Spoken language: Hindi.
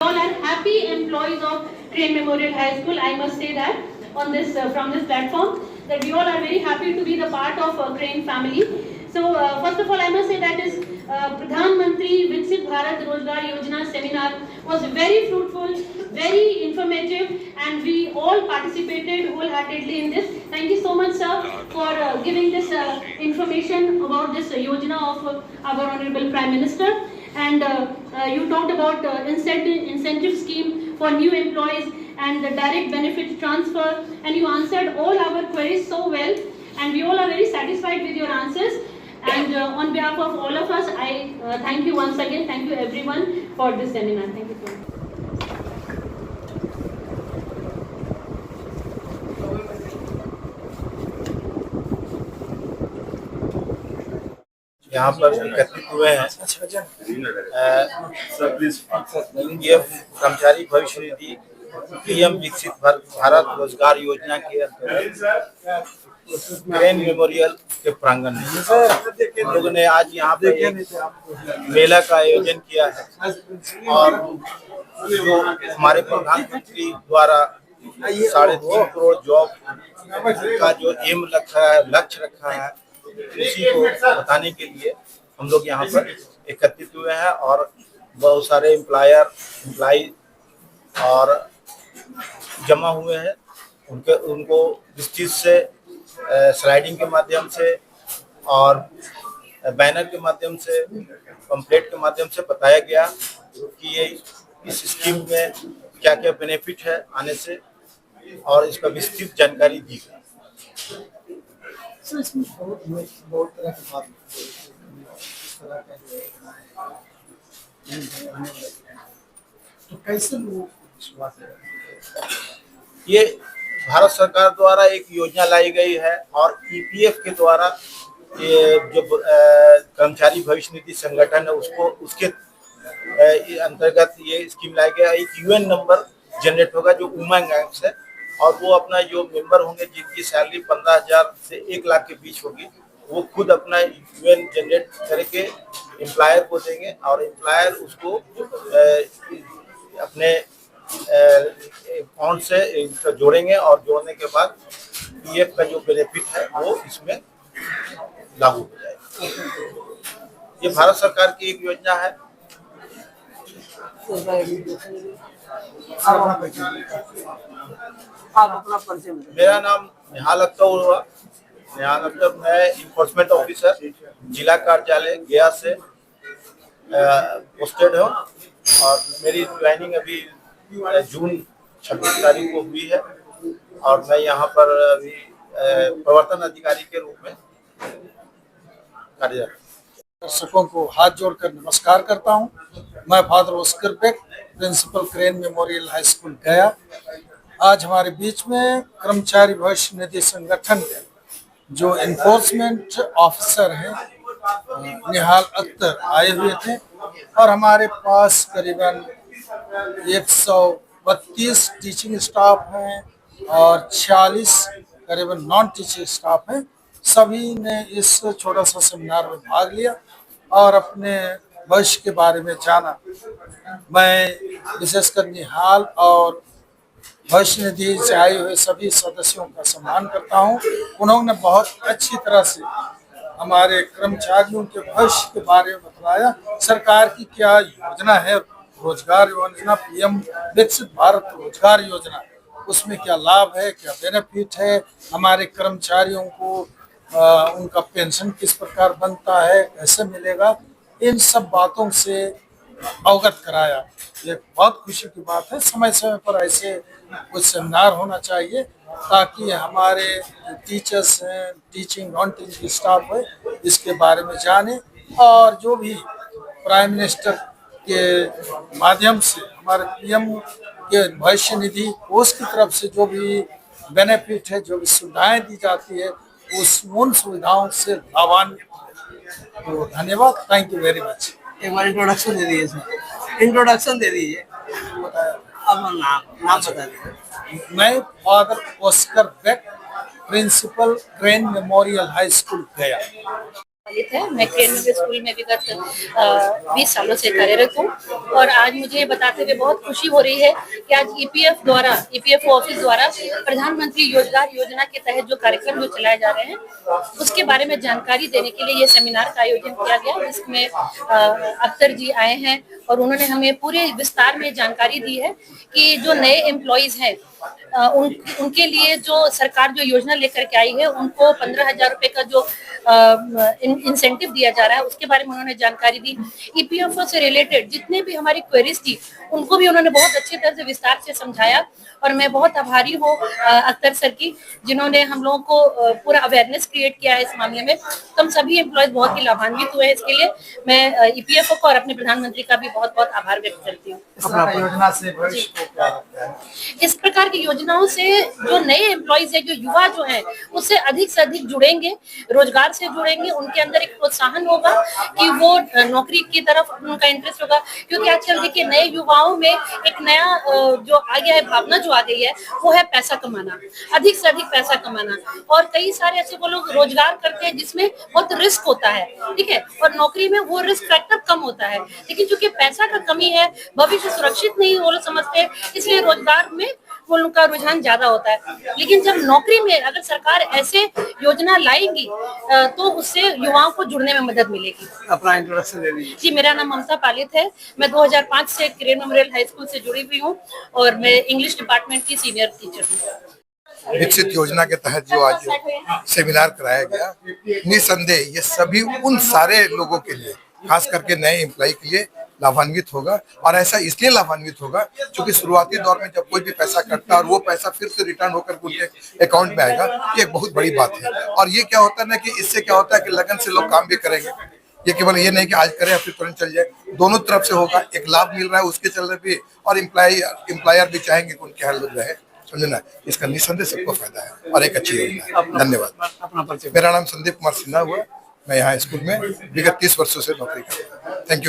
All are happy employees of Crane Memorial High School. I must say that on this from this platform that we all are very happy to be the part of Crane family. So first of all, I must say that is Pradhan Mantri Viksit Bharat Rozgar Yojana seminar was very fruitful, very informative, and we all participated wholeheartedly in this. Thank you so much, sir, for giving this information about this Yojana of our Honorable Prime Minister. And you talked about incentive scheme for new employees and the direct benefit transfer, and you answered all our queries so well, and we all are very satisfied with your answers. And on behalf of all of us, I thank you once again. Thank you everyone for this seminar. Thank you so much. यहाँ पर एकत्रित हुए हैं ईपीएफ कर्मचारी भविष्य निधि पीएम विकसित भारत रोजगार योजना के अंतर्गत क्रेन मेमोरियल के प्रांगण में हम लोगों ने आज यहाँ पे एक मेला का आयोजन किया है और जो हमारे प्रधानमंत्री द्वारा 3.5 करोड़ जॉब का जो एम लक्ष्य रखा है उसी को बताने के लिए हम लोग यहाँ पर एकत्रित हुए हैं और बहुत सारे एम्प्लाई और जमा हुए हैं। उनको विस्तृत से स्लाइडिंग के माध्यम से और बैनर के माध्यम से पंपलेट के माध्यम से बताया गया कि ये इस स्कीम में क्या क्या बेनिफिट है आने से और इसका विस्तृत जानकारी दी गई। इसमें बहुत तरह की बात तो कैसे लोग विश्वास ये भारत सरकार द्वारा एक योजना लाई गई है और ईपीएफ के द्वारा ये जो कर्मचारी भविष्य निधि संगठन है उसके अंतर्गत ये स्कीम लाई गया। एक यूएन नंबर जनरेट होगा जो उमंग ऐप्स है और वो अपना जो मेंबर होंगे जिनकी सैलरी 15,000 से 1 लाख के बीच होगी वो खुद अपना यूएन जनरेट करके एम्प्लॉयर को देंगे और एम्प्लॉयर उसको अपने अकाउंट से जोड़ेंगे और जोड़ने के बाद पीएफ का जो बेनिफिट है वो इसमें लागू हो जाएगा। ये भारत सरकार की एक योजना है। मेरा नाम निहाल अख्तर हुआ। निहाल अख्तर, मैं इन्फोर्समेंट ऑफिसर जिला कार्यालय गया से पोस्टेड हूँ और मेरी ज्वाइनिंग अभी जून 26 तारीख को हुई है और मैं यहाँ पर अभी प्रवर्तन अधिकारी के रूप में कार्यरत हूँ। दर्शकों को हाथ जोड़कर नमस्कार करता हूँ। मैं Father Oscar Beck, principal Crane Memorial High School Gaya. आज हमारे बीच में कर्मचारी भविष्य निधि संगठन के जो एनफोर्समेंट ऑफिसर हैं निहाल अख्तर आए हुए थे और हमारे पास करीबन 132 टीचिंग स्टाफ हैं और 46 करीबन नॉन टीचिंग स्टाफ हैं। सभी ने इस छोटा सा सेमिनार में भाग लिया और अपने भविष्य के बारे में जाना। मैं विशेषकर निहाल और भविष्य निधि से आए हुए सभी सदस्यों का सम्मान करता हूं। उन्होंने बहुत अच्छी तरह से हमारे कर्मचारियों के भविष्य के बारे में बताया। सरकार की क्या योजना है, रोजगार योजना, पीएम विकसित भारत रोजगार योजना, उसमें क्या लाभ है, क्या बेनिफिट है, हमारे कर्मचारियों को उनका पेंशन किस प्रकार बनता है, कैसे मिलेगा, इन सब बातों से अवगत कराया। ये बहुत खुशी की बात है। समय समय पर ऐसे कुछ सेमिनार होना चाहिए ताकि हमारे टीचर्स हैं, टीचिंग नॉन टीचिंग स्टाफ है, इसके बारे में जाने और जो भी प्राइम मिनिस्टर के माध्यम से हमारे पीएम के भविष्य निधि कोष की तरफ से जो भी बेनिफिट है, जो भी सुविधाएं दी जाती है, उन सुविधाओं से लाभान्वित। तो धन्यवाद, थैंक यू वेरी मच। एक बार इंट्रोडक्शन दे दीजिए सर, इंट्रोडक्शन दे दीजिए। अब नाम बता दीजिए। मैं Father Oscar Beck, principal Crane Memorial High School Gaya. है। मैं क्रेन मेमोरियल स्कूल में विगत 20 सालों से कार्यरत हूँ और आज मुझे बताते हुए बहुत खुशी हो रही है कि आज ईपीएफ ऑफिस द्वारा प्रधानमंत्री रोजगार योजना के तहत जो कार्यक्रम जो चलाए जा रहे हैं उसके बारे में जानकारी देने के लिए ये सेमिनार का आयोजन किया गया, जिसमें अख्तर जी आए हैं और उन्होंने हमें पूरे विस्तार में जानकारी दी है कि जो नए एम्प्लॉइज हैं उनके लिए जो सरकार जो योजना लेकर के आई है उनको 15,000 रुपए का जो इंसेंटिव दिया जा रहा है उसके बारे में उन्होंने जानकारी दी। ईपीएफओ से रिलेटेड जितने भी हमारी क्वेरीज थी उनको भी उन्होंने बहुत अच्छी तरह से विस्तार से समझाया और मैं बहुत आभारी हूँ अख्तर सर की, जिन्होंने हम लोगों को पूरा अवेयरनेस क्रिएट किया है इस मामले में। तो हम सभी एम्प्लॉयज बहुत ही लाभान्वित हुए हैं। इसके लिए मैं ईपीएफओ को और अपने प्रधानमंत्री का भी बहुत बहुत आभार व्यक्त करती हूँ। योजना से भविष्य को क्या लगता है? इस प्रकार की योजनाओं से जो नए एम्प्लॉइज है, जो युवा जो हैं, उससे अधिक से अधिक जुड़ेंगे, रोजगार से जुड़ेंगे, उनके अंदर एक प्रोत्साहन होगा कि वो नौकरी की तरफ उनका इंटरेस्ट होगा। क्योंकि आजकल देखिए नए युवाओं में एक नया जो आ गया है भावना जो आ गई है वो है पैसा कमाना, अधिक से अधिक पैसा कमाना। और कई सारे ऐसे वो लोग रोजगार करते हैं जिसमें बहुत रिस्क होता है, ठीक है, और नौकरी में वो रिस्क फैक्टर कम होता है। लेकिन चूंकि पैसा का कमी है, भविष्य सुरक्षित नहीं वो लोग समझते, इसलिए रोजगार में वो लोग का रुझान ज्यादा होता है। लेकिन जब नौकरी में अगर सरकार ऐसे योजना लाएगी तो उससे युवाओं को जुड़ने में मदद मिलेगी। अपना इंट्रोडक्शन दे दीजिए। जी, मेरा नाम ममता पालित है। मैं 2005 से क्रेन मेमोरियल हाई स्कूल से जुड़ी हुई हूँ और मैं इंग्लिश डिपार्टमेंट की सीनियर टीचर हूँ। विकसित योजना के तहत जो आज सेमिनार कराया गया, निसंदेह ये सभी उन सारे लोगों के लिए, खास करके नए एम्प्लॉय के लिए लाभान्वित होगा। और ऐसा इसलिए लाभान्वित होगा क्योंकि शुरुआती दौर में जब कोई भी पैसा कटता है और वो पैसा फिर से रिटर्न होकर उनके अकाउंट में आएगा, ये एक बहुत बड़ी बात है। और ये क्या होता है ना कि इससे क्या होता है कि लगन से लोग काम भी करेंगे। ये केवल ये नहीं कि आज करें फिर तुरंत चल जाए, दोनों तरफ से होगा। एक लाभ मिल रहा है उसके चलने भी, और एम्प्लॉयर भी चाहेंगे कि उनके हल रहे, समझना। इसका निसंदेह सबको फायदा है और एक अच्छी योजना है। धन्यवाद। अपना परिचय। मेरा नाम संदीप कुमार सिन्हा हुआ। मैं यहाँ स्कूल में विगत 30 वर्षों से नौकरी करता हूँ। Thank you.